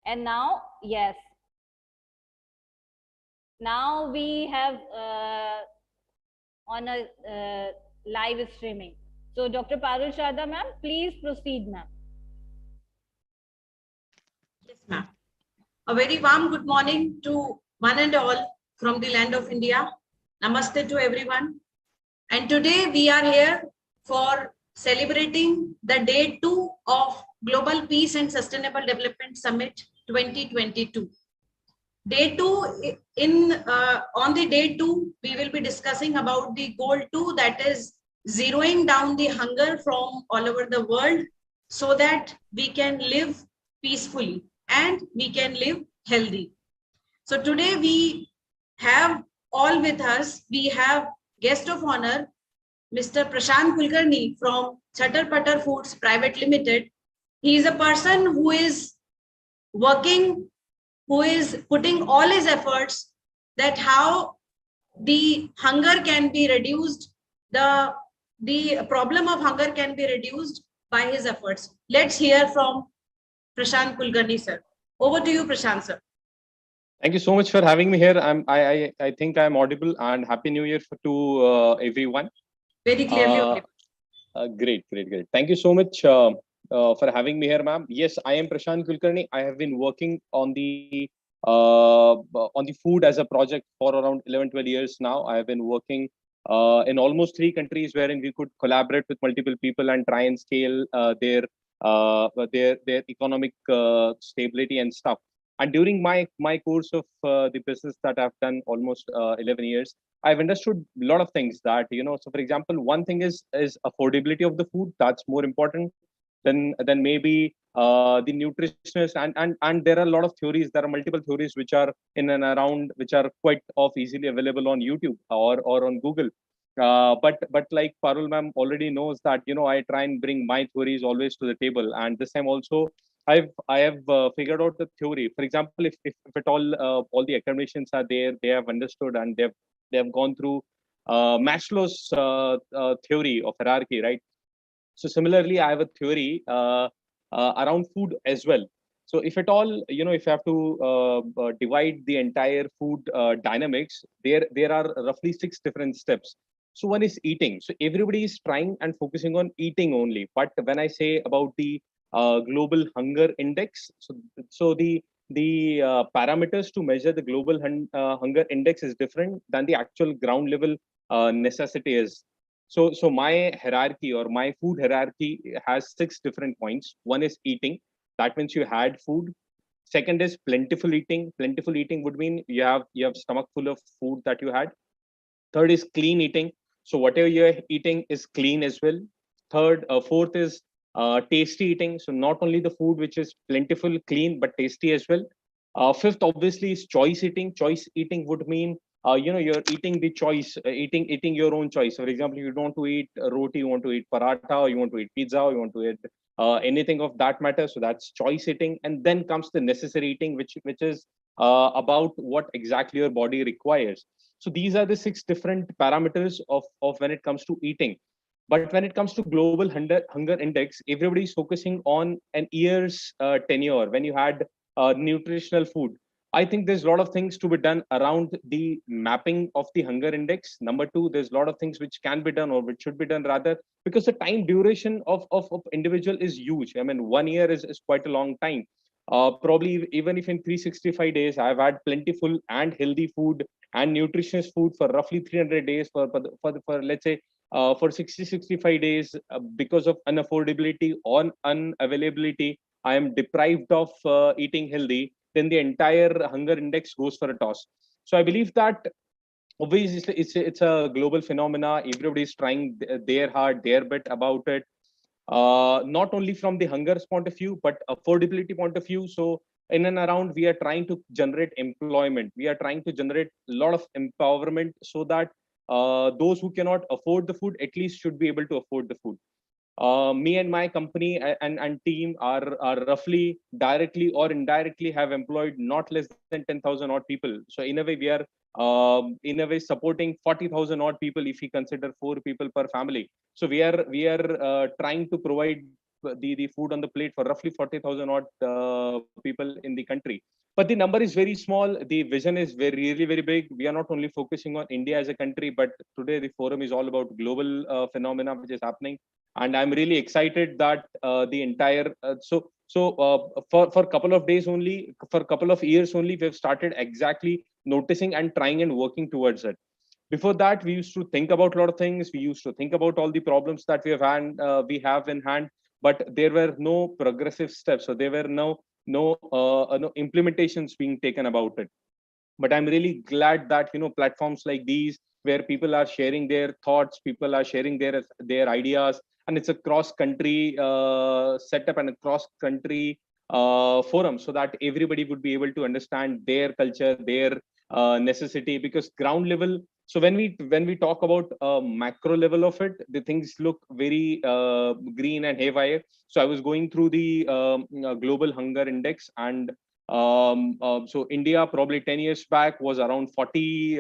And now, yes, now we have on a live streaming. So Dr. Parul Sharda ma'am, please proceed ma'am. Yes, ma'am. A very warm good morning to one and all from the land of India. Namaste to everyone. And today we are here for celebrating the day 2 of Global Peace and Sustainable Development Summit 2022. Day 2, on the day 2, we will be discussing about the goal 2, that is zeroing down the hunger from all over the world so that we can live peacefully and we can live healthy. So today we have all with us, we have guest of honor, Mr. Prashant Kulkarni from Chatter Patter Foods Private Limited. He is a person who is working, who is putting all his efforts that how the hunger can be reduced, the problem of hunger can be reduced by his efforts. Let's hear from Prashant Kulkarni, sir. Over to you, Prashant, sir. Thank you so much for having me here. I think I'm audible, and Happy New Year to everyone. Very clearly audible. Great. Thank you so much for having me here, ma'am. Yes, I am Prashant Kulkarni. I have been working on the food as a project for around 11-12 years now. I have been working in almost 3 countries wherein we could collaborate with multiple people and try and scale their economic stability and stuff. And during my course of the business that I've done almost 11 years, I've understood a lot of things that, so for example, one thing is affordability of the food. That's more important than maybe the nutritionist, and there are a lot of theories. There are multiple theories which are in and around, which are quite easily available on YouTube or on Google. But like Parul ma'am already knows that, I try and bring my theories always to the table. And this time also, I have figured out the theory. For example, if at all the academicians are there, they have understood and they have gone through Maslow's theory of hierarchy, right? So similarly, I have a theory around food as well. So if at all, if you have to divide the entire food dynamics, there are roughly 6 different steps. So one is eating. So everybody is trying and focusing on eating only. But when I say about the global hunger index, so the parameters to measure the global hunger index is different than the actual ground level necessity is. So my hierarchy or my food hierarchy has 6 different points. One is eating. That means you had food. Second is plentiful eating. Plentiful eating would mean you have stomach full of food that you had. Third is clean eating. So whatever you're eating is clean as well. Fourth is tasty eating. So not only the food which is plentiful, clean, but tasty as well. Fifth, obviously, is choice eating. Choice eating would mean you're eating the choice, eating your own choice. For example, you don't want to eat roti, you want to eat paratha, or you want to eat pizza, or you want to eat anything of that matter. So that's choice eating. And then comes the necessary eating, which is about what exactly your body requires. So these are the 6 different parameters of when it comes to eating. But when it comes to global hunger index, everybody is focusing on an year's tenure when you had nutritional food. I think there's a lot of things to be done around the mapping of the hunger index. Number 2, there's a lot of things which can be done or which should be done rather, because the time duration of individual is huge. I mean, 1 year is quite a long time. Probably even if in 365 days, I've had plentiful and healthy food and nutritious food for roughly 300 days for let's say for 60-65 days, because of unaffordability or unavailability, I am deprived of eating healthy, then the entire hunger index goes for a toss. So I believe that obviously it's a global phenomena. Everybody is trying their hard, their bit about it. Not only from the hunger's point of view, but affordability point of view. So in and around, we are trying to generate employment. We are trying to generate a lot of empowerment so that those who cannot afford the food at least should be able to afford the food. Me and my company and team are roughly directly or indirectly have employed not less than 10,000 odd people. So in a way, we are in a way supporting 40,000 odd people if we consider 4 people per family. So we are trying to provide the food on the plate for roughly 40,000 odd people in the country. But the number is very small. The vision is really very big. We are not only focusing on India as a country, but today the forum is all about global phenomena which is happening. And I'm really excited that the entire for a couple of days only, for a couple of years only, we've started exactly noticing and trying and working towards it. Before that, we used to think about a lot of things. We used to think about all the problems that we have in hand, but there were no progressive steps. So there were no implementations being taken about it. But I'm really glad that platforms like these, where people are sharing their thoughts, people are sharing their ideas, and it's a cross country setup and a cross country forum, so that everybody would be able to understand their culture, their necessity. Because ground level, so when we talk about macro level of it, the things look very green and haywire. So I was going through the global hunger index, and so India probably 10 years back was around 40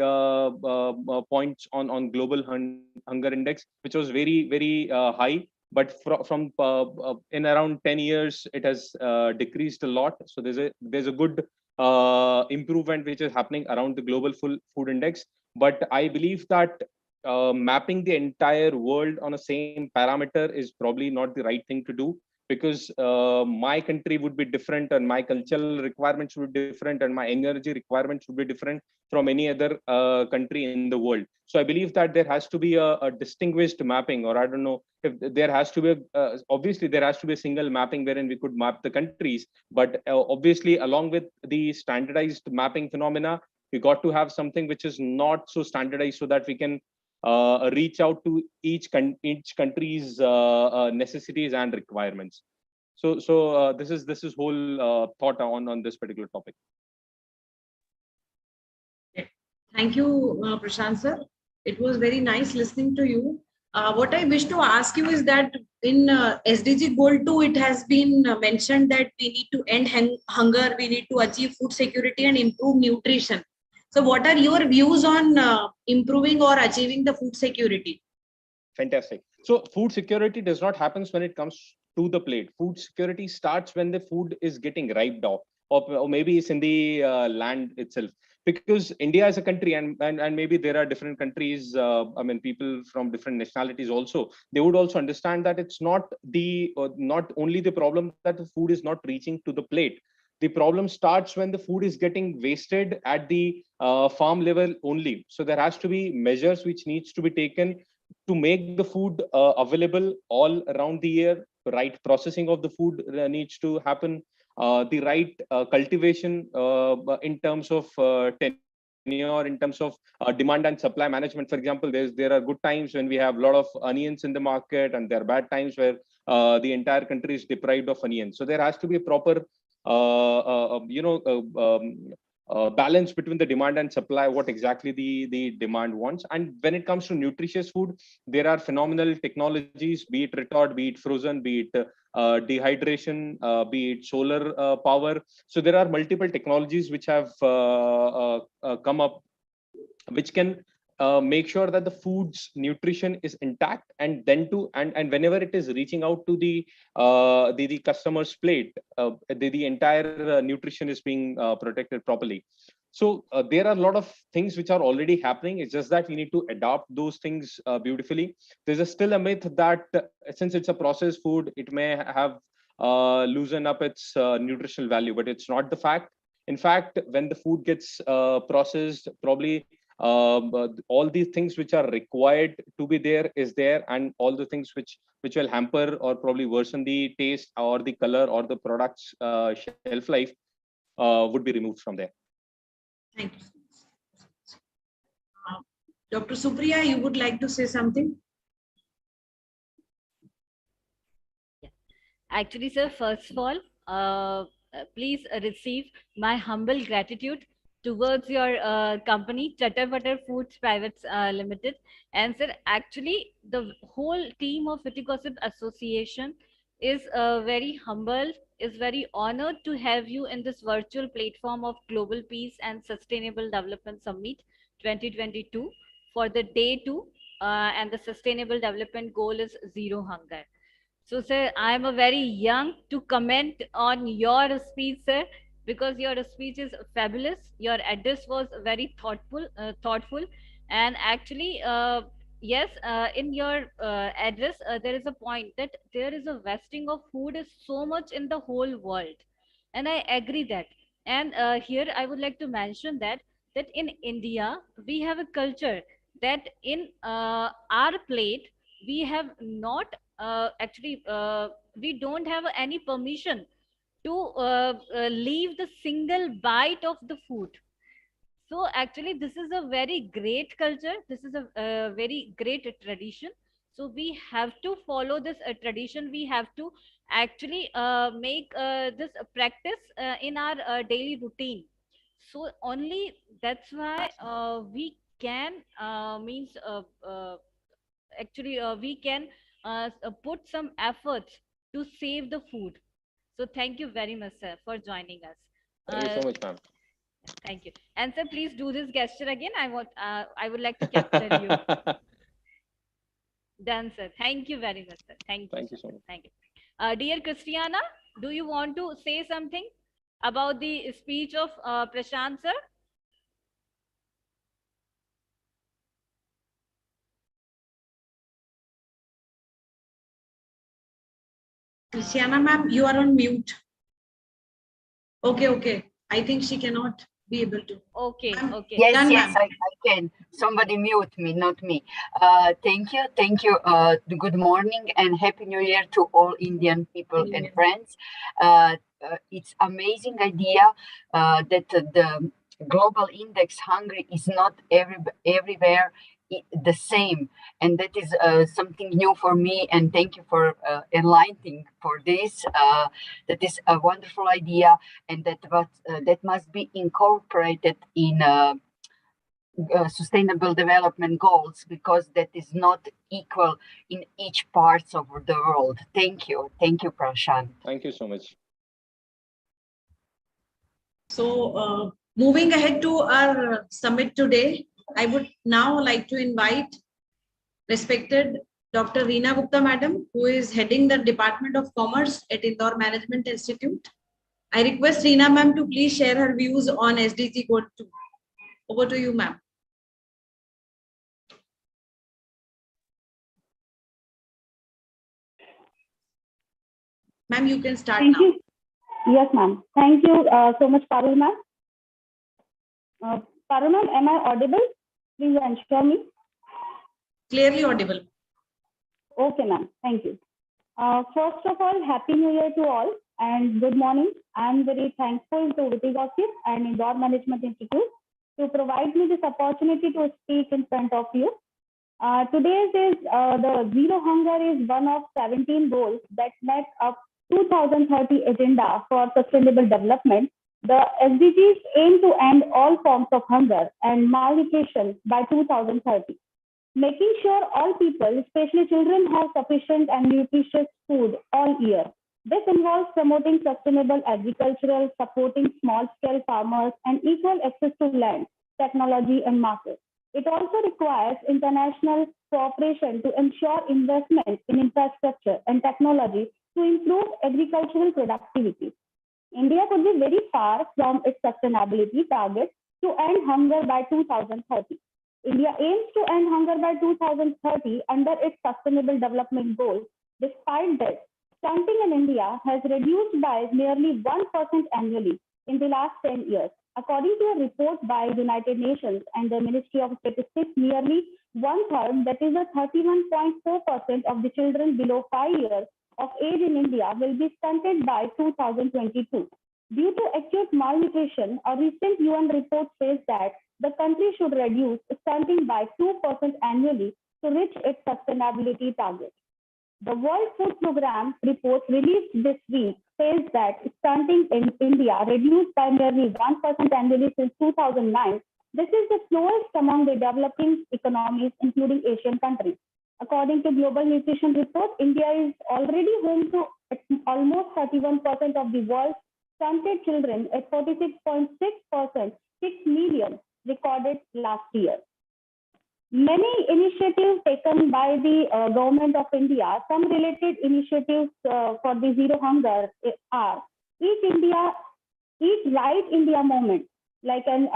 points on global hunger index, which was very high. But from in around 10 years, it has decreased a lot. So there's a good improvement which is happening around the global food index. But I believe that mapping the entire world on a same parameter is probably not the right thing to do, because my country would be different, and my cultural requirements would be different, and my energy requirements would be different from any other country in the world. So I believe that there has to be a distinguished mapping, or I don't know if there has to be obviously there has to be a single mapping wherein we could map the countries. But obviously, along with the standardized mapping phenomena, we got to have something which is not so standardized, so that we can reach out to each country's necessities and requirements. So this is whole thought on this particular topic. Thank you, Prashant sir. It was very nice listening to you. What I wish to ask you is that in SDG Goal 2, it has been mentioned that we need to end hunger, we need to achieve food security and improve nutrition. So what are your views on improving or achieving the food security? Fantastic. So food security does not happen when it comes to the plate. Food security starts when the food is getting ripe off, or maybe it's in the land itself. Because India is a country, and maybe there are different countries. I mean, people from different nationalities also. They would also understand that it's not only the problem that the food is not reaching to the plate. The problem starts when the food is getting wasted at the farm level only. So there has to be measures which needs to be taken to make the food available all around the year. Right processing of the food needs to happen. The right cultivation in terms of tenure, in terms of demand and supply management. For example, there are good times when we have a lot of onions in the market, and there are bad times where the entire country is deprived of onions. So there has to be a proper balance between the demand and supply, what exactly the demand wants. And when it comes to nutritious food, there are phenomenal technologies, be it retort, be it frozen, be it dehydration, be it solar power. So there are multiple technologies which have come up, which can make sure that the food's nutrition is intact, and then and whenever it is reaching out to the customer's plate, the entire nutrition is being protected properly. So there are a lot of things which are already happening. It's just that we need to adapt those things beautifully. There's still a myth that since it's a processed food, it may have loosen up its nutritional value, but it's not the fact. In fact, when the food gets processed, probably all these things which are required to be there is there, and all the things which will hamper or probably worsen the taste or the color or the product's shelf life would be removed from there. Thank you. Dr. Supriya, you would like to say something? Actually, sir, first of all, please receive my humble gratitude towards your company, Chatter Butter Foods Private Limited. And sir, actually, the whole team of Vitigossip Association is very humble, is very honored to have you in this virtual platform of Global Peace and Sustainable Development Summit 2022 for the day 2, and the Sustainable Development Goal is Zero Hunger. So, sir, I'm a very young to comment on your speech, sir, because your speech is fabulous. Your address was very thoughtful, and actually, yes, in your address, there is a point that there is a wasting of food is so much in the whole world, and I agree that. And here, I would like to mention that in India we have a culture that in our plate we have not we don't have any permission to leave the single bite of the food. So actually this is a very great culture, this is a very great tradition. So we have to follow this tradition, we have to actually make this a practice in our daily routine. So only that's why we can means actually we can put some efforts to save the food. So thank you very much, sir, for joining us. Thank you so much, ma'am. Thank you. And sir, please do this gesture again. I would like to capture you. Done, sir. Thank you very much, sir. Thank you, Thank you sir. so much. Thank you. Dear Christiana, do you want to say something about the speech of Prashant, sir? Christiana ma'am, you are on mute. Okay. I think she cannot be able to. Okay, okay. Yes, Done, yes, ma'am. I can. Somebody mute me, not me. Thank you. Good morning and Happy New Year to all Indian people and friends. It's amazing idea that the global index hungry is not everywhere the same, and that is something new for me. And thank you for enlightening for this. That is a wonderful idea, and that must be incorporated in sustainable development goals, because that is not equal in each parts of the world. Thank you, Prashant. Thank you so much. So moving ahead to our summit today, I would now like to invite respected Dr. Reena Gupta madam, who is heading the Department of Commerce at Indore Management Institute. I request Reena ma'am to please share her views on SDG Goal 2. Over to you, ma'am. Ma'am, you can start Thank now. you. Yes, ma'am. Thank you so much, Parul ma'am. Parul ma'am, am I audible? Please ensure me. Clearly audible. Okay, ma'am. Thank you. First of all, Happy New Year to all and good morning. I'm very thankful to Vitig Office and Indore Management Institute to provide me this opportunity to speak in front of you. Today's is the Zero Hunger is one of 17 goals that met up 2030 agenda for sustainable development. The SDGs aim to end all forms of hunger and malnutrition by 2030, making sure all people, especially children, have sufficient and nutritious food all year. This involves promoting sustainable agricultural, supporting small-scale farmers, and equal access to land, technology, and markets. It also requires international cooperation to ensure investment in infrastructure and technology to improve agricultural productivity. India could be very far from its sustainability target to end hunger by 2030. India aims to end hunger by 2030 under its Sustainable Development Goals. Despite this, stunting in India has reduced by nearly 1% annually in the last 10 years. According to a report by United Nations and the Ministry of Statistics, nearly one-third, that is a 31.4% of the children below 5 years of age in India will be stunted by 2022. Due to acute malnutrition, a recent UN report says that the country should reduce stunting by 2% annually to reach its sustainability target. The World Food Programme report released this week says that stunting in India reduced by nearly 1% annually since 2009. This is the slowest among the developing economies, including Asian countries. According to Global Nutrition Report, India is already home to almost 31% of the world's stunted children at 46.6%, 6 million recorded last year. Many initiatives taken by the government of India, some related initiatives for the zero hunger are Eat India, Eat Right India movement, like an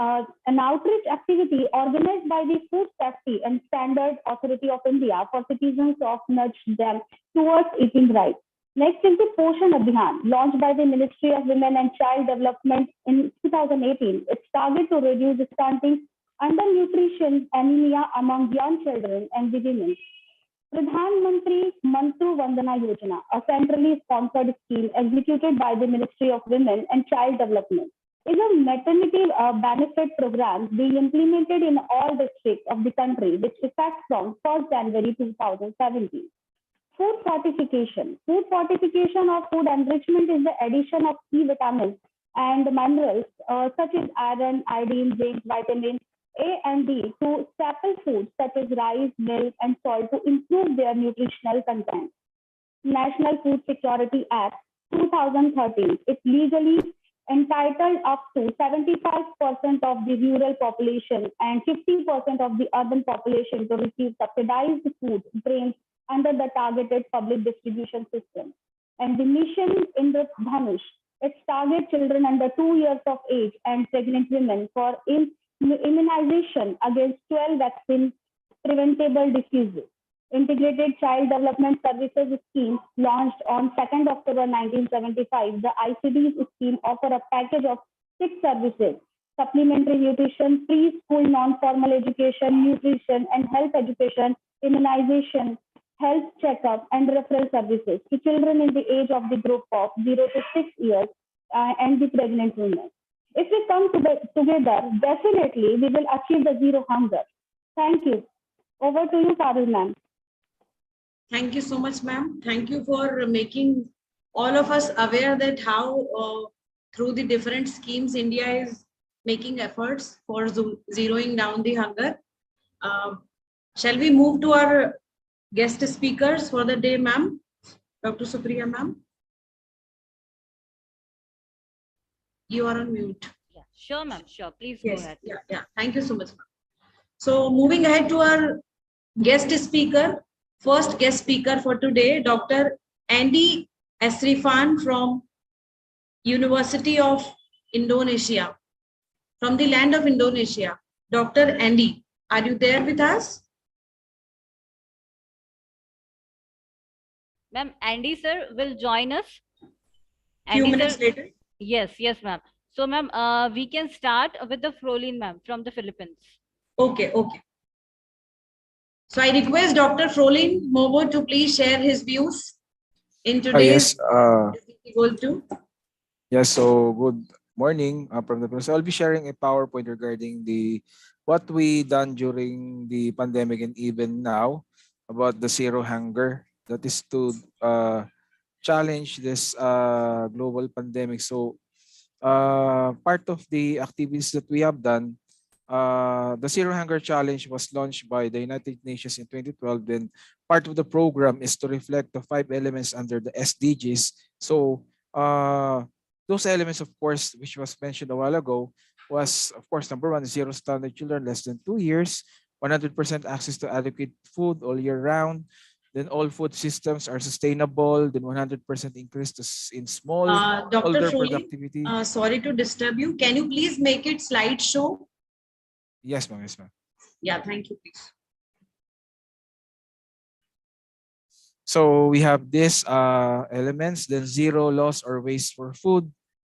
outreach activity organized by the Food Safety and Standard Authority of India for citizens of nudge them towards eating right. Next is the Poshan Abhiyan, launched by the Ministry of Women and Child Development in 2018. Its target to reduce stunting, undernutrition, anemia among young children and the women. Pradhan Mantri Mantru Vandana Yojana, a centrally sponsored scheme executed by the Ministry of Women and Child Development, is a maternity benefit program being implemented in all districts of the country, which effects from 1st January 2017. Food fortification. Food fortification or food enrichment is the addition of key vitamins and minerals such as iron, iodine, zinc, vitamin A and D to staple foods such as rice, milk, and salt to improve their nutritional content. National Food Security Act 2013. It legally entitled up to 75% of the rural population and 50% of the urban population to receive subsidized food grains under the targeted public distribution system. And the mission Indradhanush, it targets children under 2 years of age and pregnant women for immunization against 12 vaccine preventable diseases. Integrated Child Development Services Scheme, launched on 2nd October 1975, the ICD's scheme offer a package of 6 services: supplementary nutrition, preschool non-formal education, nutrition and health education, immunization, health checkup, and referral services to children in the age of the group of 0 to 6 years and the pregnant women. If we come together, definitely we will achieve the zero hunger. Thank you. Over to you, Parul ma'am. Thank you so much, ma'am. Thank you for making all of us aware that how through the different schemes, India is making efforts for zeroing down the hunger. Shall we move to our guest speakers for the day, ma'am? Dr. Supriya, ma'am. You are on mute. Yeah, sure, ma'am. Sure. Please Yes. go ahead. Yeah. Thank you so much, ma'am. So moving ahead to our guest speaker, first guest speaker for today, Dr. Andy Esrifan from University of Indonesia, from the land of Indonesia. Dr. Andy, are you there with us? Ma'am, Andy sir will join us. Few Andy minutes sir, later. yes, ma'am. So, ma'am, we can start with the Frolin ma'am from the Philippines. Okay. So I request Dr. Frolin Mobo to please share his views in today's goal too. Yes, so good morning from the Philippines. I'll be sharing a PowerPoint regarding what we done during the pandemic and even now about the zero hunger. That is to challenge this global pandemic. So part of the activities that we have done, the Zero Hunger Challenge was launched by the United Nations in 2012. Then part of the program is to reflect the 5 elements under the SDGs. So those elements, of course, which was mentioned a while ago, was, of course, number one, zero standard children less than 2 years, 100% access to adequate food all year round. Then all food systems are sustainable. Then 100% increase in small Dr. older Frolin, productivity. sorry to disturb you. Can you please make it slideshow? Yes, ma'am. Yes, ma'am. Yeah, thank you, please. So we have these elements, then zero loss or waste for food.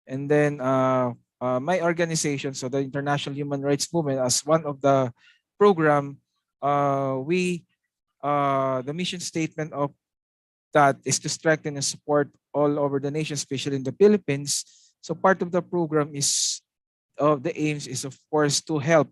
And then my organization, so the International Human Rights Movement, as one of the program, the mission statement of that is to strengthen and support all over the nation, especially in the Philippines. So part of the program is, the aims is, of course, to help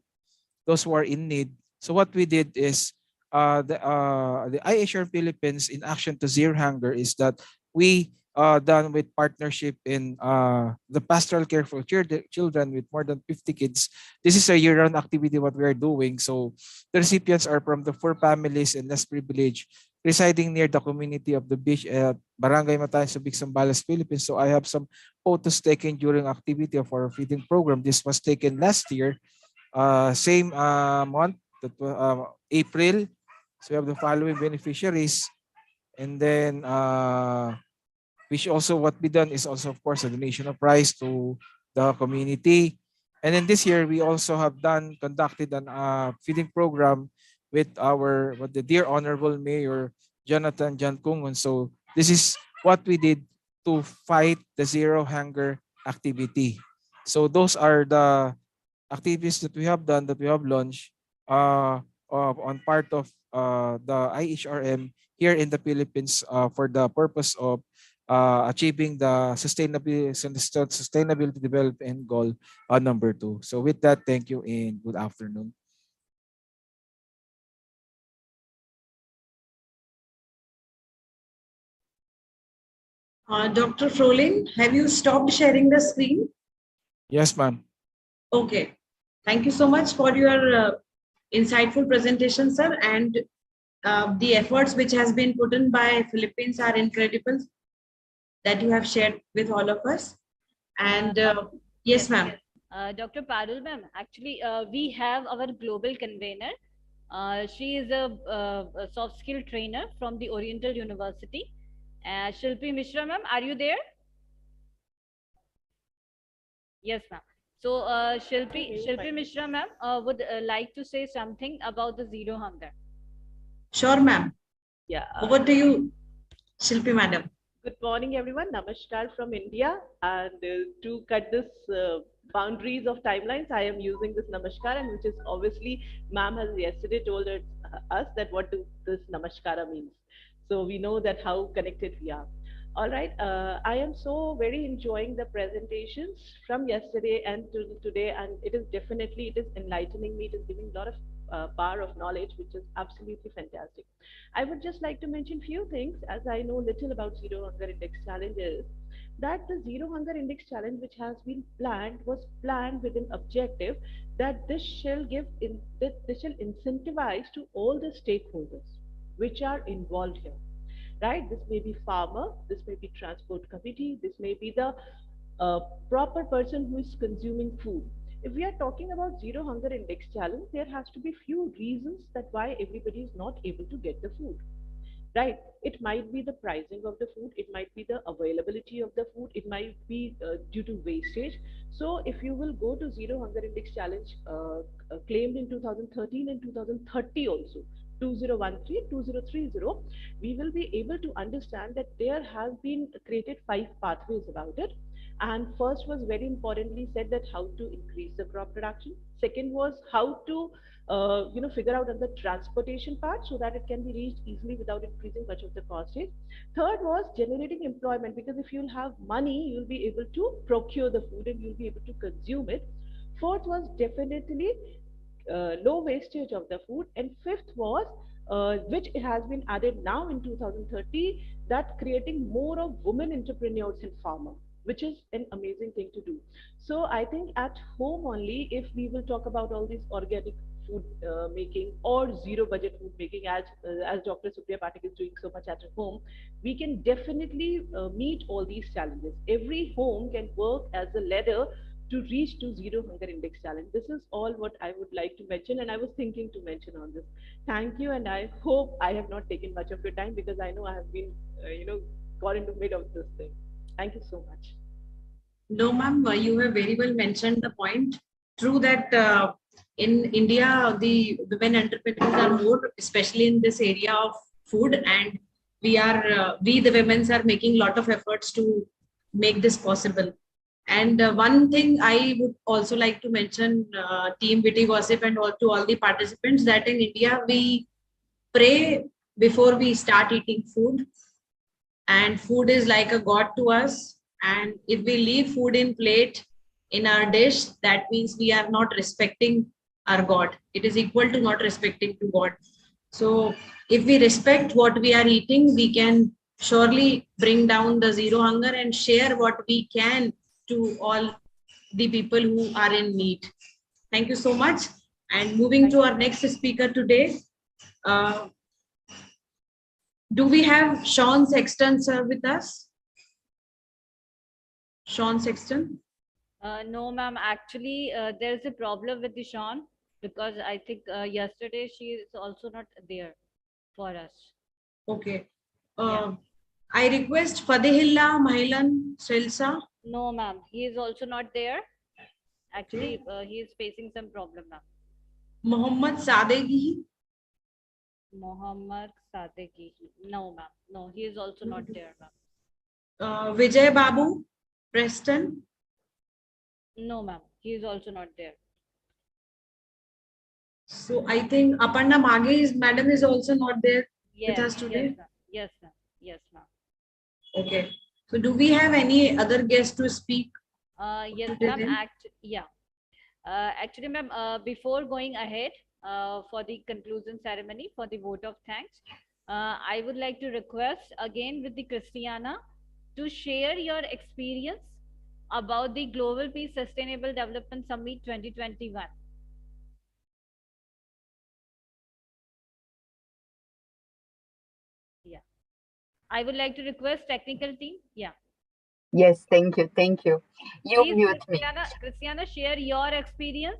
those who are in need. So what we did is the IHR Philippines in action to zero hunger is that we done with partnership in the pastoral care for children with more than 50 kids. This is a year-round activity what we are doing. So the recipients are from the poor families and less privileged residing near the community of the beach at Barangay Matayan, Subic, Zambales, Philippines. So I have some photos taken during activity of our feeding program. This was taken last year, same month, April. So we have the following beneficiaries. And then which also what we done is also, of course, a donation of rice to the community. And then this year, we also have conducted an feeding program with with the dear Honorable Mayor Jonathan John Kungun. So this is what we did to fight the zero hunger activity. So those are the activities that we have done, that we have launched on part of the IHRM here in the Philippines for the purpose of achieving the sustainability development goal number 2. So with that, thank you and good afternoon. Dr. Froling, have you stopped sharing the screen? Yes, ma'am. Okay. Thank you so much for your insightful presentation, sir. And the efforts which has been put in by Philippines are incredible that you have shared with all of us. And yes, ma'am. Dr. Parul ma'am, actually, we have our global convener. She is a soft skill trainer from the Oriental University. Shilpi Mishra ma'am, are you there? Yes, ma'am. So, Shilpi Mishra ma'am would like to say something about the zero hunger. Sure, ma'am. Yeah. Over to you, Shilpi madam. Good morning, everyone. Namaskar from India. And to cut this boundaries of timelines, I am using this Namaskar, and which is obviously, ma'am has yesterday told us that what this Namaskara means. So we know that how connected we are. All right. I am so very enjoying the presentations from yesterday and to today, and it is enlightening me. It is giving a lot of power of knowledge, which is absolutely fantastic. I would just like to mention few things as I know little about Zero Hunger Index challenges. That the Zero Hunger Index challenge, which has been planned, was planned with an objective that this shall incentivize to all the stakeholders which are involved here, right? This may be farmer, this may be transport committee, this may be the proper person who is consuming food. If we are talking about Zero Hunger Index challenge, there has to be few reasons that why everybody is not able to get the food, right? It might be the pricing of the food, it might be the availability of the food, it might be due to wastage. So if you will go to Zero Hunger Index challenge claimed in 2013 and 2030 also, 2013 2030, we will be able to understand that there has been created 5 pathways about it. And first was very importantly said that how to increase the crop production. Second was how to figure out on the transportation part so that it can be reached easily without increasing much of the costage. Third was generating employment, because if you'll have money, you'll be able to procure the food and you'll be able to consume it. Fourth was definitely low wastage of the food. And fifth was, which has been added now in 2030, that creating more of women entrepreneurs in farmer, which is an amazing thing to do. So I think at home only, if we will talk about all these organic food making or zero budget food making, as Dr. Supriya Patik is doing so much at home, we can definitely meet all these challenges. Every home can work as a ladder to reach to Zero Hunger Index challenge. This is all what I would like to mention, and I was thinking to mention on this. Thank you, and I hope I have not taken much of your time, because I know I have been, got into mid of this thing. Thank you so much. No, ma'am, you have very well mentioned the point. True that in India, the women entrepreneurs are more, especially in this area of food, and we the women are making a lot of efforts to make this possible. And one thing I would also like to mention, Team Witty Gossip and all, to all the participants, that in India we pray before we start eating food, and food is like a god to us. And if we leave food in plate in our dish, that means we are not respecting our God. It is equal to not respecting to God. So if we respect what we are eating, we can surely bring down the zero hunger and share what we can to all the people who are in need. Thank you so much. And moving to our next speaker today, do we have Sean Sexton, sir, with us? Sean Sexton? No, ma'am. Actually, there's a problem with the Sean because I think yesterday she is also not there for us. Okay. Yeah. I request Fadehilla Mahilan Selsa. No, ma'am. He is also not there. Actually, he is facing some problem, ma'am. Mohammad Sadegi. Mohammad Sadeghi. No, ma'am. No, he is also not there, ma'am. Vijay Babu Preston. No, ma'am. He is also not there. So I think Aparna Madam is also not there with Yes, us yes, today. ma'am. Yes, ma'am. Yes, ma'am. Okay. So do we have any other guests to speak? Yes, today ma'am. then? Yeah. Actually, ma'am, before going ahead for the conclusion ceremony for the vote of thanks, I would like to request again with the Christiana to share your experience about the Global Peace Sustainable Development Summit 2021. Yeah. I would like to request technical team. Yeah. Yes, thank you, thank you. You Please, mute me. Christiana, share your experience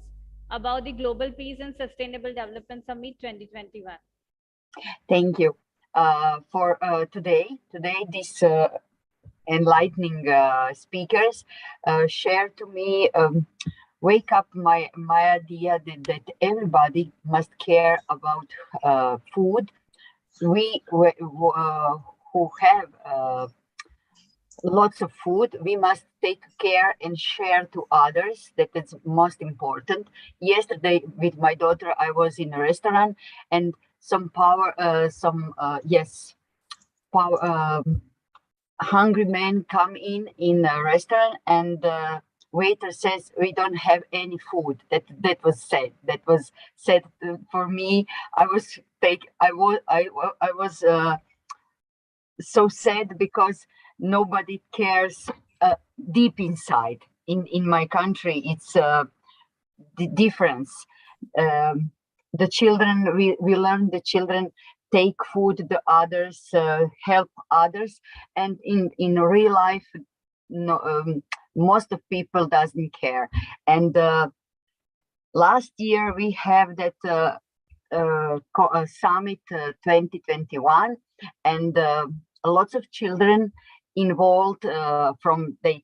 about the Global Peace and Sustainable Development Summit 2021. Thank you. For today, this enlightening speakers share to me wake up my idea that everybody must care about food. We who have lots of food, we must take care and share to others. That is most important. Yesterday with my daughter, I was in a restaurant and power hungry men come in a restaurant, and the waiter says we don't have any food. That was said. That was said for me. I was so sad because nobody cares deep inside. In my country, it's the difference. Um, the children, we learn the children take food to others, help others, and in real life, no, most of people doesn't care. And last year we have that summit 2021, and lots of children involved from their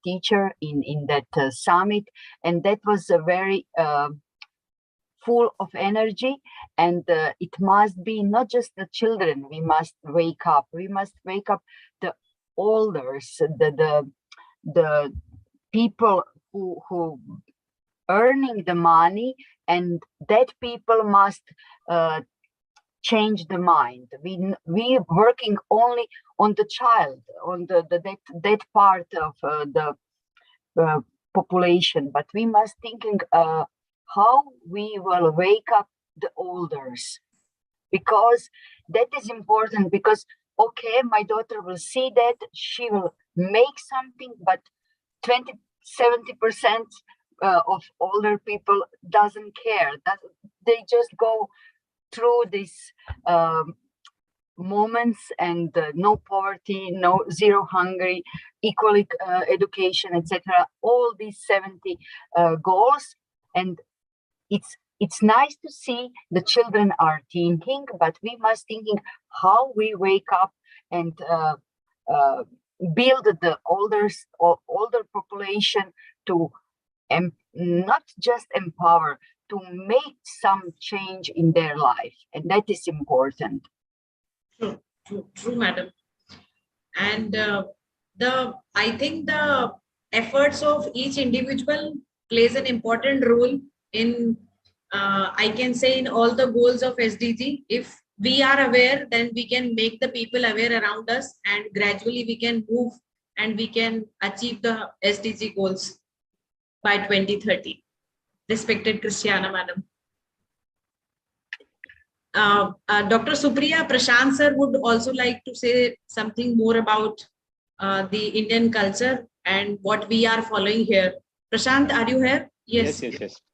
teacher in that summit, and that was a very full of energy. And it must be not just the children. We must wake up. We must wake up the elders, the people who earning the money, and that people must change the mind. We working only on the child, on that part of the population, but we must thinking how we will wake up the elders, because that is important. Because okay, my daughter will see that, she will make something, but 70% of older people doesn't care, that they just go through these moments, and no poverty, no zero hungry, equal education, etc. All these 70 goals, and it's nice to see the children are thinking, but we must thinking how we wake up and build the older population to not just empower, to make some change in their life, and that is important. True, madam. And I think the efforts of each individual plays an important role in, I can say, in all the goals of SDG. If we are aware, then we can make the people aware around us, and gradually we can move and we can achieve the SDG goals by 2030. Respected Christiana, madam. Dr. Supriya, Prashant sir would also like to say something more about the Indian culture and what we are following here. Prashant, are you here? Yes.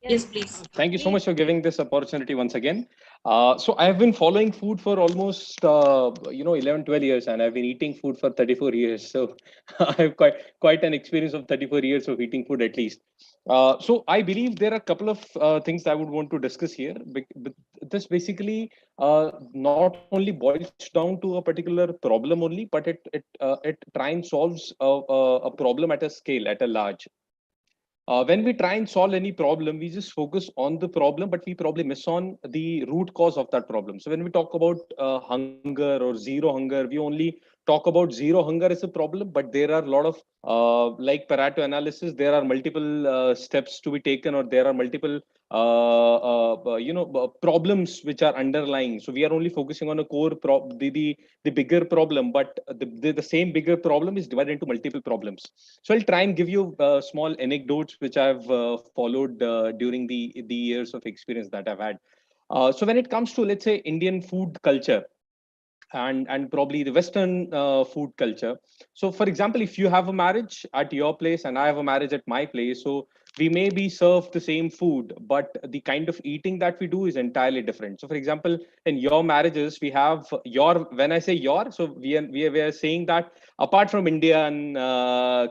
Yes, please. Thank you so much for giving this opportunity once again. So I have been following food for almost 11, 12 years, and I've been eating food for 34 years. So I have quite an experience of 34 years of eating food at least. So I believe there are a couple of things I would want to discuss here. But this basically not only boils down to a particular problem only, but it try and solves a problem at a scale, at a large. When we try and solve any problem, we just focus on the problem, but we probably miss on the root cause of that problem. So when we talk about hunger or zero hunger, we only talk about zero hunger as a problem, but there are a lot of like Pareto analysis. There are multiple steps to be taken, or there are multiple problems which are underlying. So we are only focusing on a the bigger problem, but the same bigger problem is divided into multiple problems. So I'll try and give you small anecdotes which I've followed during the years of experience that I've had. So when it comes to, let's say, Indian food culture, and probably the Western food culture. So for example, if you have a marriage at your place and I have a marriage at my place, so we may be served the same food, but the kind of eating that we do is entirely different. So for example, in your marriages, we have your, when I say your, so we are saying that apart from Indian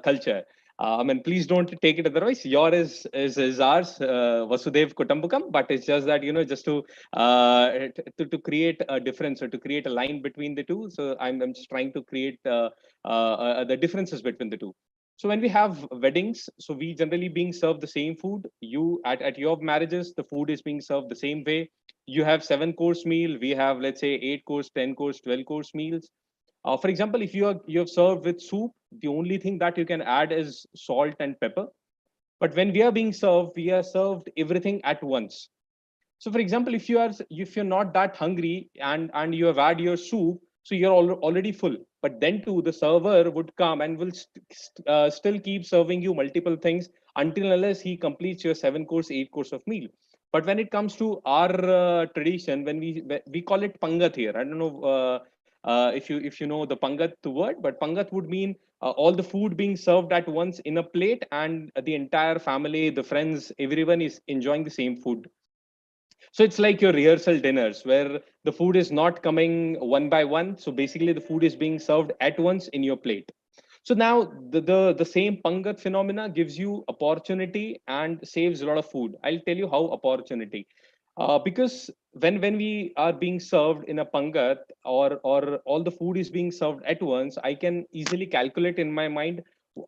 culture, I mean, please don't take it otherwise. Your is ours, Vasudev Kutumbakam, but it's just that, just to create a difference, or to create a line between the two. So I'm just trying to create the differences between the two. So when we have weddings, so we generally being served the same food. You at your marriages, the food is being served the same way. You have 7 course meal. We have, let's say, 8 course, 10 course, 12 course meals. For example, if you have served with soup, the only thing that you can add is salt and pepper. But when we are served everything at once. So, for example, if you're not that hungry and you have had your soup, so you're already full. But then too, the server would come and will still keep serving you multiple things until unless he completes your 7 course, 8 course of meal. But when it comes to our tradition, when we call it pangat here. I don't know if you know the pangat word, but pangat would mean all the food being served at once in a plate, and the entire family, the friends, everyone is enjoying the same food. So it's like your rehearsal dinners where the food is not coming one by one. So basically, the food is being served at once in your plate. So now the same Pangat phenomena gives you opportunity and saves a lot of food. I'll tell you how opportunity. Because when we are being served in a Pangat, or all the food is being served at once, I can easily calculate in my mind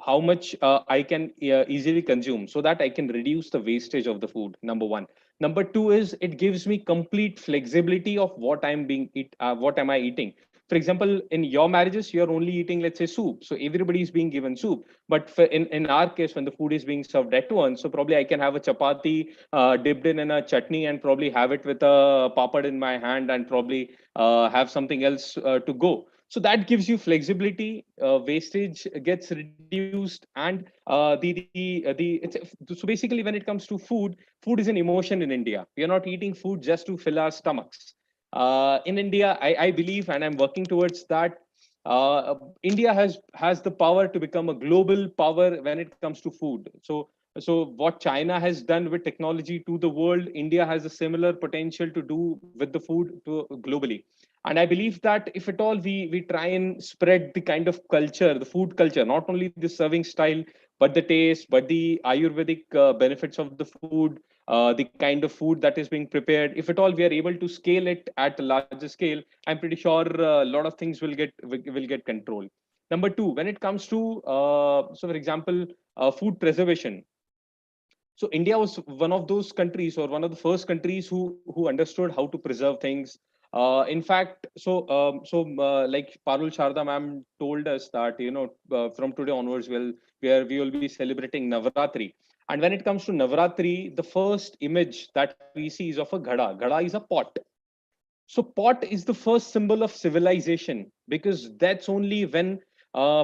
how much I can easily consume, so that I can reduce the wastage of the food. Number one. Number two is it gives me complete flexibility of what am I eating. For example, in your marriages, you're only eating, let's say, soup. So everybody is being given soup. But in our case, when the food is being served at once, so probably I can have a chapati dipped in a chutney, and probably have it with a papad in my hand, and probably have something else to go. So that gives you flexibility, wastage gets reduced, and so basically, when it comes to food, food is an emotion in India. We are not eating food just to fill our stomachs. In India, I believe, and I'm working towards that. India has the power to become a global power when it comes to food. So what China has done with technology to the world, India has a similar potential to do with the food to globally. And I believe that if at all we try and spread the kind of culture, the food culture, not only the serving style, but the taste, but the Ayurvedic benefits of the food, the kind of food that is being prepared. If at all we are able to scale it at a larger scale, I'm pretty sure a lot of things will get controlled. Number two, when it comes to so for example, food preservation. So India was one of those countries, or one of the first countries who understood how to preserve things. In fact, like Parul Sharda ma'am told us that from today onwards we will be celebrating Navratri. And when it comes to Navratri, the first image that we see is of a ghada. Ghada is a pot. So pot is the first symbol of civilization, because that's only when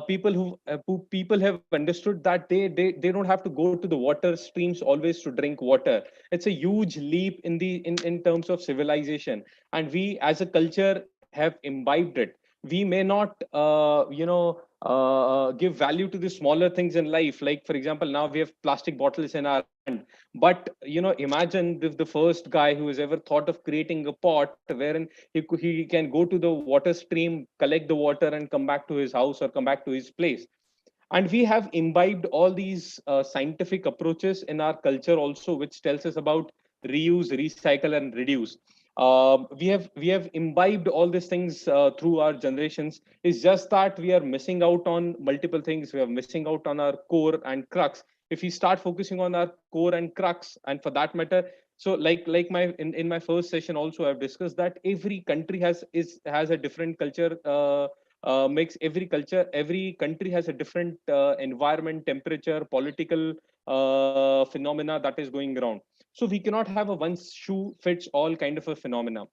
people have understood that they don't have to go to the water streams always to drink water. It's a huge leap in terms of civilization, and we as a culture have imbibed it. We may not give value to the smaller things in life, like for example, now we have plastic bottles in our hand. But imagine if the first guy who has ever thought of creating a pot wherein he can go to the water stream, collect the water, and come back to his house or come back to his place. And we have imbibed all these scientific approaches in our culture also, which tells us about reuse, recycle, and reduce. We have imbibed all these things through our generations. It's just that we are missing out on multiple things. We are missing out on our core and crux. If we start focusing on our core and crux, and for that matter, so like my in my first session also, I've discussed that every country has a different culture, makes every country has a different environment, temperature, political phenomena that is going around. So we cannot have a one shoe fits all kind of a phenomena.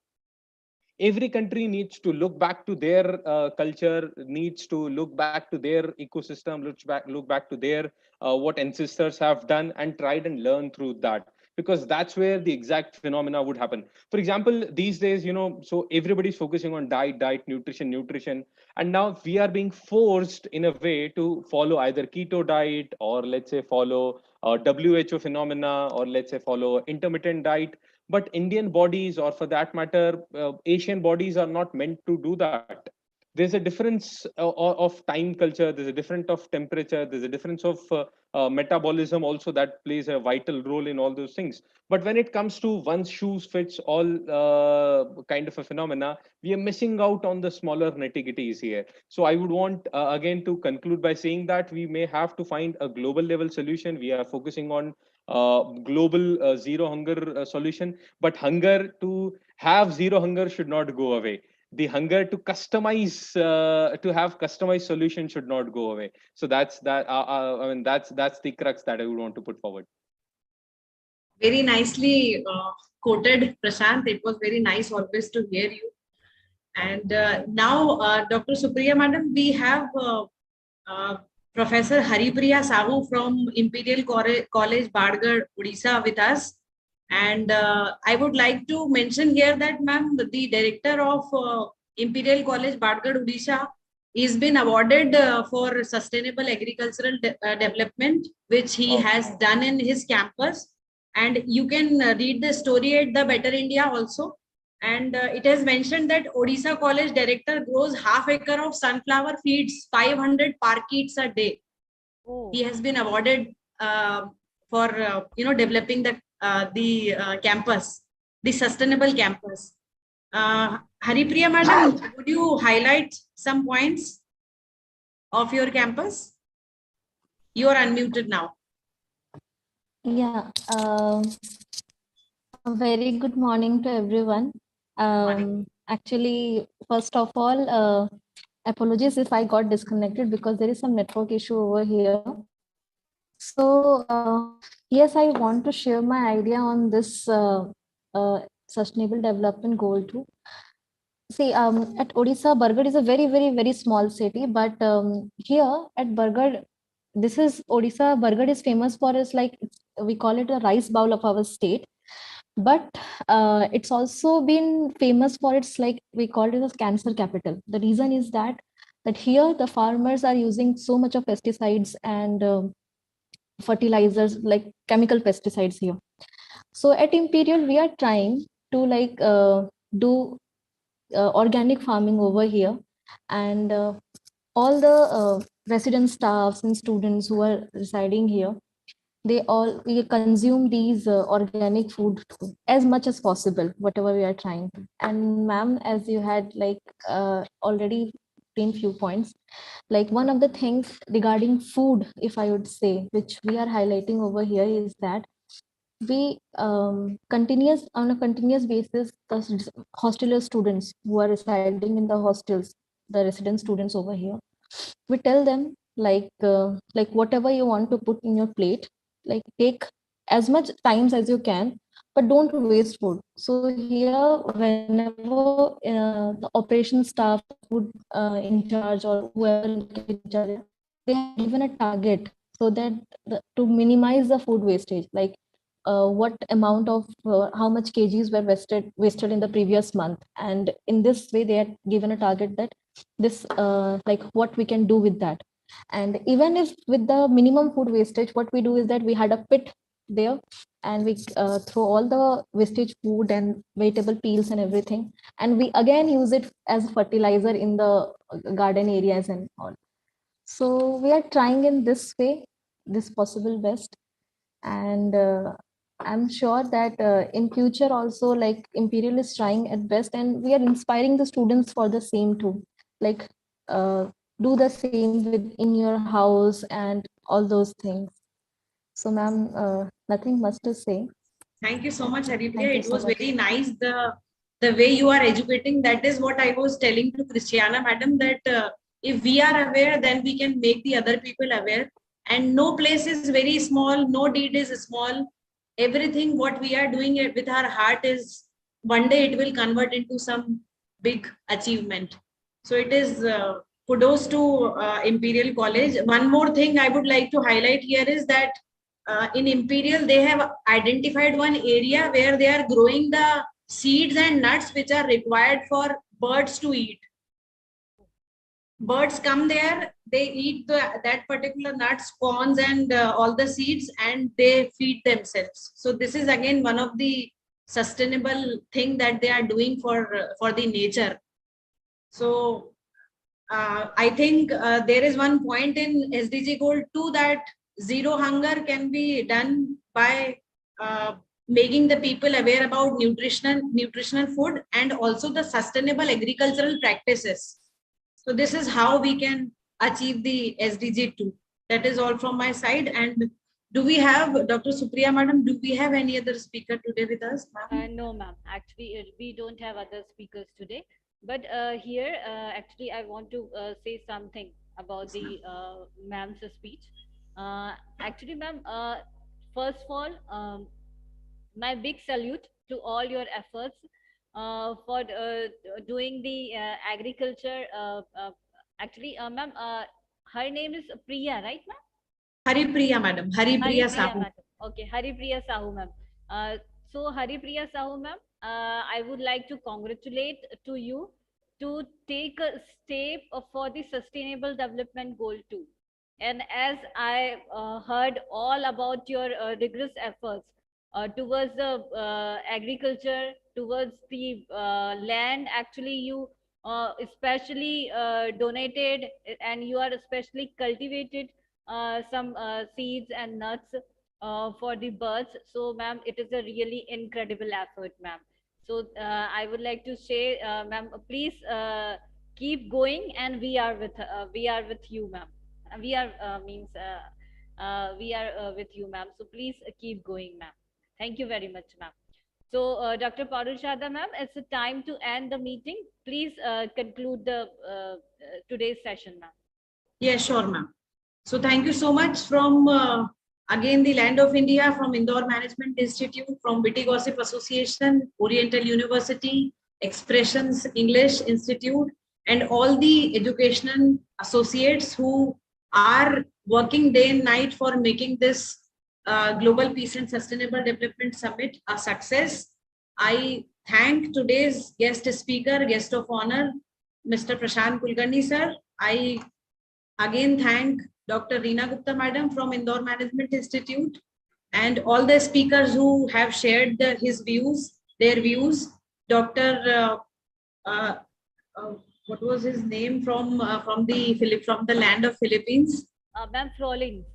Every country needs to look back to their culture, needs to look back to their ecosystem, look back to their what ancestors have done, and tried and learn through that, because that's where the exact phenomena would happen. For example, these days, so everybody's focusing on diet, nutrition, and now we are being forced in a way to follow either keto diet, or let's say follow WHO phenomena, or let's say follow intermittent diet. But Indian bodies, or for that matter Asian bodies, are not meant to do that. There's a difference of time culture, there's a difference of temperature, there's a difference of metabolism also, that plays a vital role in all those things. But when it comes to one shoes fits all kind of a phenomena, we are missing out on the smaller nitty-gritties here. So I would want again to conclude by saying that we may have to find a global level solution. We are focusing on global zero hunger solution, but hunger to have zero hunger should not go away. The hunger to customize, to have customized solution should not go away. So I mean, that's the crux that I would want to put forward. Very nicely quoted, Prashant. It was very nice always to hear you. And now, Dr. Supriya Madam, we have uh, Professor Haripriya Sahu from Imperial College, Badgarh, Odisha with us. And I would like to mention here that, ma'am, the director of Imperial College, Badgarh, Odisha, is been awarded for sustainable agricultural development, which he has done in his campus. And you can read the story at the Better India also. And it has mentioned that Odisha College director grows half acre of sunflower, feeds 500 parkeets a day. Oh. He has been awarded for developing the campus, the sustainable campus. Haripriya Madam, would you highlight some points of your campus? You are unmuted now. Yeah. A very good morning to everyone. Actually, first of all, apologies if I got disconnected because there is some network issue over here. So yes, I want to share my idea on this sustainable development goal too. See, at Odisha, Bargarh is a very, very, very small city, but here at Bargarh, this is Odisha. Bargarh is famous for its, like, we call it a rice bowl of our state, but it's also been famous for its, like, we call it as cancer capital. The reason is that here the farmers are using so much of pesticides and fertilizers, like chemical pesticides here. So at Imperial, we are trying to do organic farming over here, and all the resident staffs and students who are residing here, we consume these organic food as much as possible, whatever we are trying to. And ma'am, as you had already been few points, like one of the things regarding food, if I would say, which we are highlighting over here, is that we on a continuous basis, the hostel students who are residing in the hostels, the resident students over here, we tell them like whatever you want to put in your plate, like take as much times as you can, but don't waste food. So here, whenever the operation staff, food in charge, or whoever in charge, they have given a target so that to minimize the food wastage, like what amount of how much kgs were wasted in the previous month, and in this way they had given a target that this like what we can do with that. And even if with the minimum food wastage, what we do is that we had a pit there, and we throw all the wastage food and vegetable peels and everything, and we again use it as fertilizer in the garden areas and all. So we are trying in this way, this possible best. And I'm sure that in future also, like Imperial is trying at best, and we are inspiring the students for the same too. Like do the same with in your house and all those things. So ma'am, nothing much to say. Thank you so much, Haripriya. Thank you It so was much. very nice the way you are educating. That is what I was telling to Christiana, madam, that if we are aware, then we can make the other people aware. And no place is very small, no deed is small. Everything what we are doing it with our heart is one day it will convert into some big achievement. So it is kudos to Imperial College. One more thing I would like to highlight here is that in Imperial, they have identified one area where they are growing the seeds and nuts which are required for birds to eat. Birds come there, they eat that particular nuts, corns, and all the seeds, and they feed themselves. So this is again one of the sustainable thing that they are doing for the nature. So I think there is one point in SDG goal 2 that zero hunger can be done by making the people aware about nutritional food and also the sustainable agricultural practices. So this is how we can achieve the SDG 2. That is all from my side. And do we have, Dr. Supriya madam, do we have any other speaker today with us? No, ma'am. Actually, we don't have other speakers today. But here, actually, I want to say something about the ma'am's speech. Actually, ma'am, first of all, my big salute to all your efforts for doing the agriculture. Ma'am, her name is Priya, right, ma'am? Haripriya madam, Haripriya Sahu. Madam. Okay, Haripriya Sahu, ma'am. So Haripriya Sahu, ma'am, I would like to congratulate to you to take a step for the Sustainable Development Goal 2. And as I heard all about your rigorous efforts towards the agriculture, towards the land, actually you especially donated and you are especially cultivated some seeds and nuts for the birds. So, ma'am, it is a really incredible effort, ma'am. So, I would like to say, ma'am, please keep going, and we are with you, ma'am. We are means we are with you, ma'am. So please keep going, ma'am. Thank you very much, ma'am. So, Dr. Parushada, ma'am, it's a time to end the meeting. Please conclude the today's session, ma'am. Yes, sure, ma'am. So thank you so much from again the land of India, from Indore Management Institute, from Witty Gossip Association, Oriental University, Expressions English Institute, and all the educational associates who are working day and night for making this Global Peace and Sustainable Development Summit a success. I thank today's guest speaker, guest of honor, Mr. Prashant Kulkarni sir. I again thank Dr. Reena Gupta madam from Indore Management Institute and all the speakers who have shared his views, their views. Dr. What was his name from the land of Philippines? Ma'am, Frolin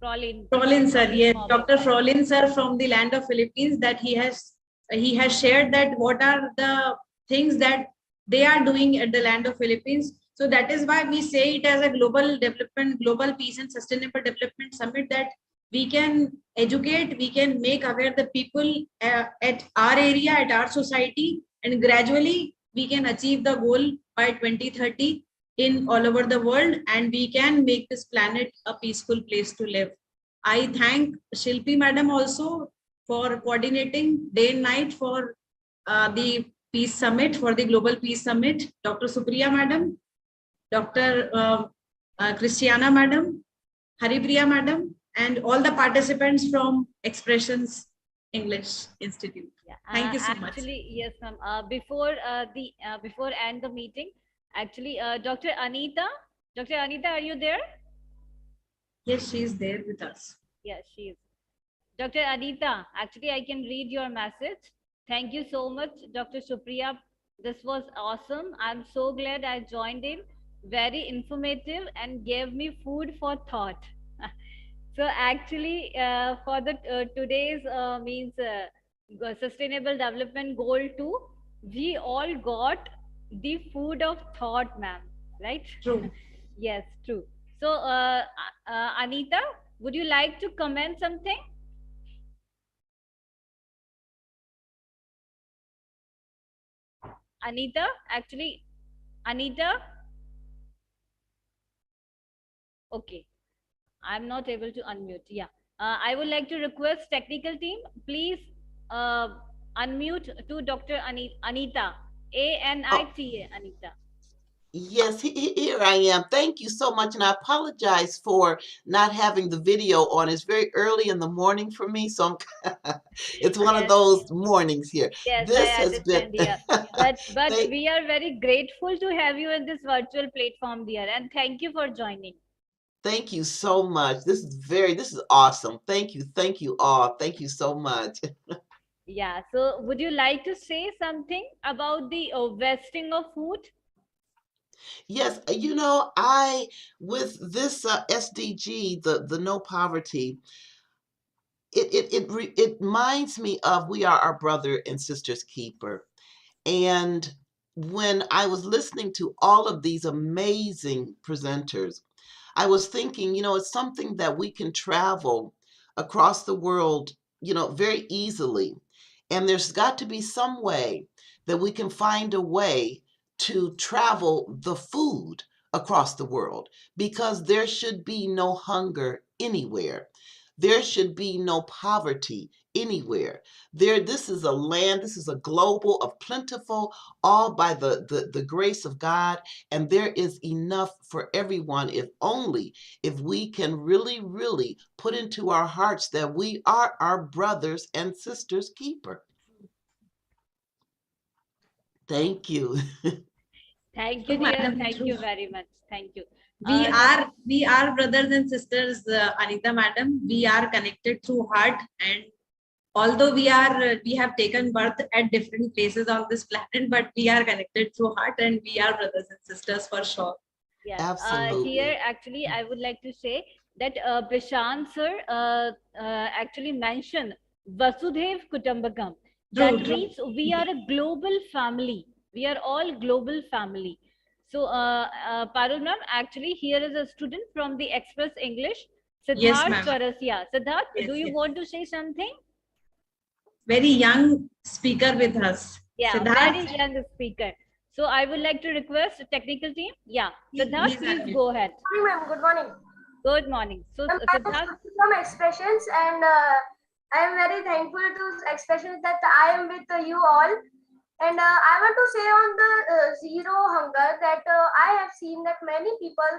sir, yes, Dr. Frolin sir from the land of Philippines, that he has shared that what are the things that they are doing at the land of Philippines. So that is why we say it as a global development, global peace and sustainable development summit, that we can educate, we can make aware the people at our area, at our society, and gradually we can achieve the goal by 2030 in all over the world, and we can make this planet a peaceful place to live. I thank Shilpi madam also for coordinating day and night for the Peace Summit, for the Global Peace Summit. Dr. Supriya madam, Dr. Christiana madam, Haripriya madam, and all the participants from Expressions English Institute. Yeah. Thank you so much. Actually, yes, ma'am. Before end the meeting, actually, Dr. Anita, are you there? Yes, she is there with us. Yes, she is. Dr. Anita, actually, I can read your message. Thank you so much, Dr. Supriya. This was awesome. I'm so glad I joined in. very informative and gave me food for thought. So actually, for the today's means sustainable development goal 2, we all got the food of thought, ma'am. Right? True. Yes, true. So, Anita, would you like to comment something? Anita, actually, Anita, okay. I'm not able to unmute. Yeah. I would like to request technical team, please uh, unmute to Dr. Anita. Oh, Anita. Anita. yes, here I am. Thank you so much. And I apologize for not having the video on. It's very early in the morning for me. So it's one of Yes. those mornings here. Yes, This I has been, understand, dear. But thank, we are very grateful to have you in this virtual platform, dear, and thank you for joining. thank you so much. This is awesome. Thank you all. Thank you so much. Yeah. So, would you like to say something about the wasting of food? Yes, with this SDG, the no poverty, it reminds me of we are our brother and sister's keeper. And when I was listening to all of these amazing presenters, I was thinking, it's something that we can travel across the world, very easily. And there's got to be some way that we can find a way to travel the food across the world, because there should be no hunger anywhere. There should be no poverty anywhere. This is a land, this is a global of plentiful, all by the grace of God. And there is enough for everyone, if we can really, really put into our hearts that we are our brothers and sisters keeper. Thank you. Thank you, True, dear. madam. Thank True. you very much. Thank you. We are brothers and sisters, Anita madam. We are connected through heart, and although we have taken birth at different places on this planet, but we are connected through heart, and we are brothers and sisters for sure. Yes. Absolutely. Here, actually, I would like to say that Prashant sir actually mentioned Vasudhaiv Kutumbakam. True, That true. means we are a global family. We are all global family. So, Parul ma'am, actually, here is a student from the Express English, Yes, Siddharth ma'am. Charasia. Siddharth, Yes, do you yes. want to say something? Very young speaker with us. Yeah, Siddharth, very young speaker. So I would like to request the technical team. Yeah, Siddharth, he's please unmuted. go ahead. Good morning, ma'am. Good morning. Good morning. So Ma'am, I am Siddharth, from Expressions, and I am very thankful to Expressions that I am with you all. And I want to say on the zero hunger that I have seen that many people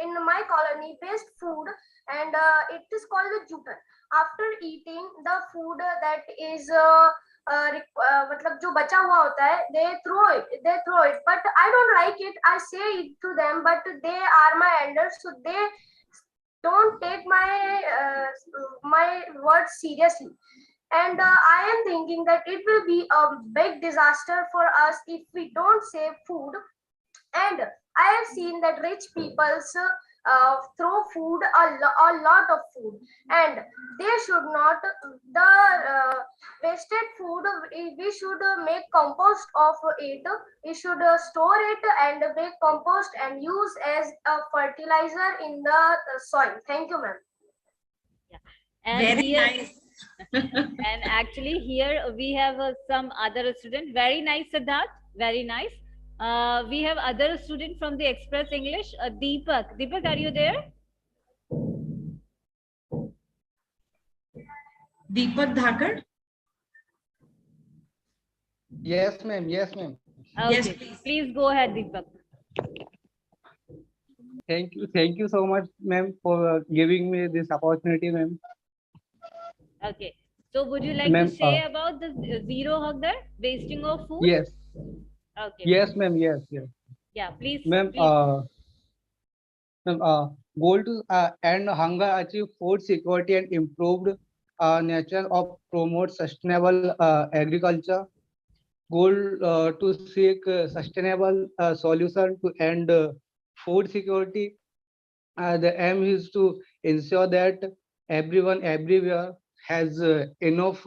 in my colony waste food, and it is called the jutan. After eating the food that is मतलब जो बचा हुआ होता है, they throw it, but I don't like it. I say it to them, but they are my elders, so they don't take my words seriously. And I am thinking that it will be a big disaster for us if we don't save food. And I have seen that rich people throw food, a lot of food, and they should not. The wasted food, we should make compost of it. We should store it and make compost and use as a fertilizer in the soil. Thank you, ma'am. yeah. And Very here, nice. and actually here we have some other student. Very nice, Siddharth. Very nice. We have other student from the Express English, Deepak. Deepak, are you there? Deepak Dhakar. Yes, ma'am. Yes, ma'am. Okay, Yes, please. please go ahead, Deepak. Thank you. Thank you so much, ma'am, for giving me this opportunity, ma'am. Okay. So would you like to Ma'am, say about the zero hunger, wasting of food? yes. Okay. Yes, ma'am. Yes, yes. Yeah, please. Ma'am, Please. ma'am, goal to end hunger, achieve food security, and improved nature of promote sustainable agriculture. Goal to seek sustainable solution to end food security. The aim is to ensure that everyone everywhere has enough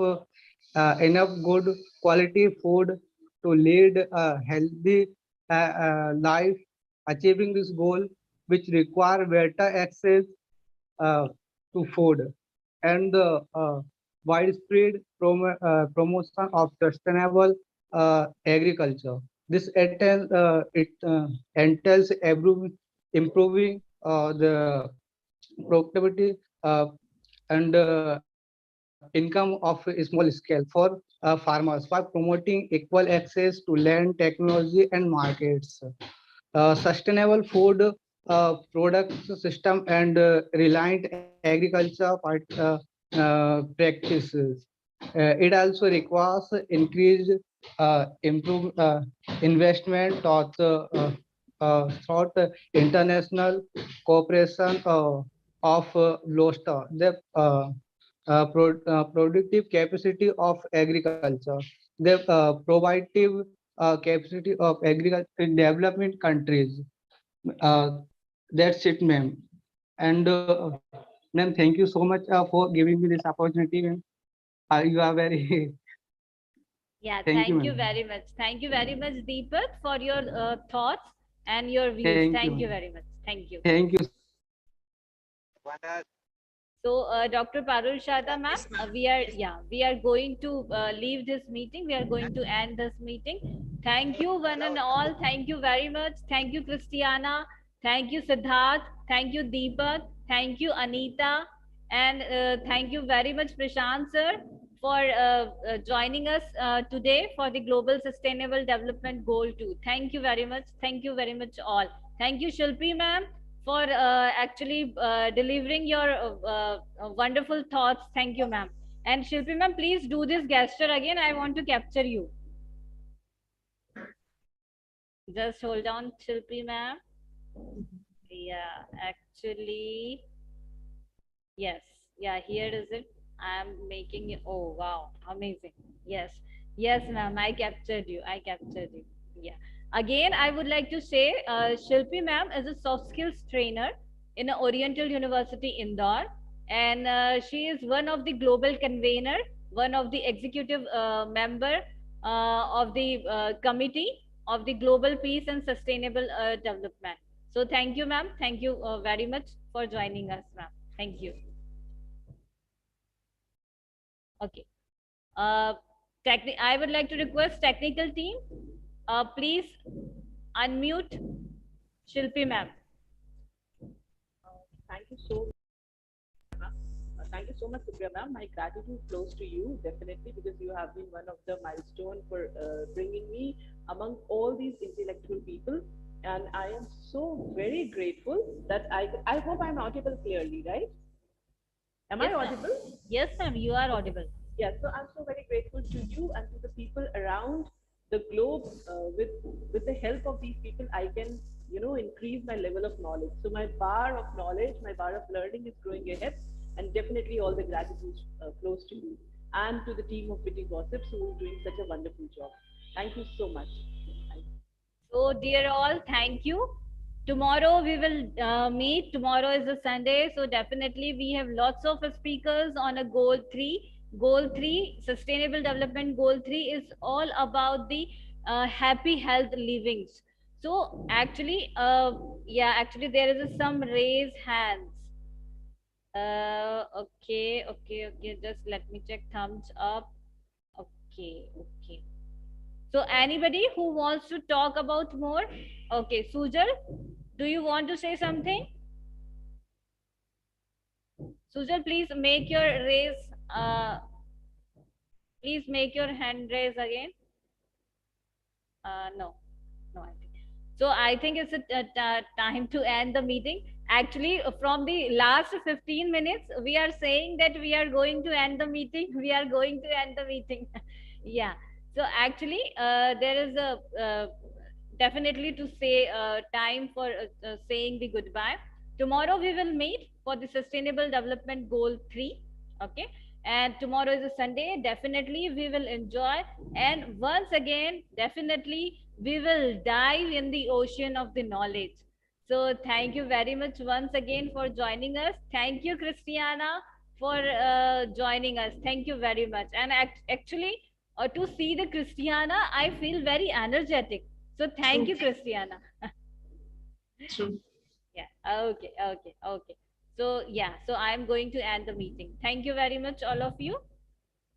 good quality food to lead a healthy life. Achieving this goal, which require better access uh, to food and the widespread promotion of sustainable agriculture. This entails improving the productivity and income of a small scale for farmers by promoting equal access to land, technology, and markets. Sustainable food products system and reliant agriculture practices. It also requires increased improve investment throughout international cooperation of Gloucester. The productive capacity of agriculture, the provitive capacity of agriculture in development countries. Uh, that's it, ma'am. And ma'am, thank you so much for giving me this opportunity, ma'am. You are very Yeah, thank you, thank you ma'am. very much. Thank you very much, Deepak, for your thoughts and your views. Thank you, Thank you ma'am. very much. Thank you. Thank you. So, Dr. Parul Shada ma'am, we are going to leave this meeting. We are going to end this meeting. Thank you, one and all. Thank you very much. Thank you, Christiana. Thank you, Siddharth. Thank you, Deepak. Thank you, Anita. And thank you very much, Prashant sir, for joining us today for the Global Sustainable Development Goal 2. Thank you very much. Thank you very much, all. Thank you, Shilpi ma'am, for actually delivering your wonderful thoughts. Thank you, ma'am. And Shilpi ma'am, please do this gesture again. I want to capture you. Just hold on, Shilpi ma'am. Yeah, actually, yes. Yeah, here is it. I'm making it. Oh, wow. Amazing. Yes. Yes, ma'am. I captured you. I captured you. Yeah. Again, I would like to say Shilpi ma'am is a soft skills trainer in Oriental University, Indore. And she is one of the global convener, one of the executive member of the committee of the Global Peace and Sustainable Development. So thank you, ma'am. Thank you very much for joining us, ma'am. Thank you. Okay. Uh, I would like to request technical team. Please unmute Shilpi ma'am. Thank you so thank you so much, Supriya ma'am. My gratitude flows to you definitely because you have been one of the milestone for bringing me among all these intellectual people, and I am so very grateful that I hope I'm audible clearly, right? Am I Yes, ma'am. audible? Yes, ma'am. You are Okay. audible. Yeah, so I'm so very grateful to you and to the people around the globe. With the help of these people, I can increase my level of knowledge. So my bar of knowledge, my bar of learning is growing ahead, and definitely all the gratitude flows to you and to the team of Witty Gossips who is doing such a wonderful job. Thank you so much. Thank you. So, dear all, thank you. Tomorrow we will meet. Tomorrow is a Sunday, so definitely we have lots of speakers on a goal 3. Goal 3, Sustainable Development Goal 3 is all about the happy health livings. So, actually, actually, there is some raised hands. Okay. Just let me check thumbs up. Okay. So anybody who wants to talk about more? Okay, Sujal, do you want to say something? Sujal, please make your hand raise again. No, no, I think. So I think it's a time to end the meeting. Actually, from the last 15 minutes, we are saying that we are going to end the meeting. We are going to end the meeting. Yeah. So actually, there is a definitely to say time for saying the goodbye. Tomorrow we will meet for the Sustainable Development Goal 3. Okay. And tomorrow is a Sunday. Definitely we will enjoy. And once again, definitely we will dive in the ocean of the knowledge. So thank you very much once again for joining us. Thank you, Christiana, for joining us. Thank you very much. And actually, to see the Christiana, I feel very energetic. So thank you, Christiana. True. Yeah. Okay. Okay. Okay. So yeah. So I'm going to end the meeting. Thank you very much, all of you.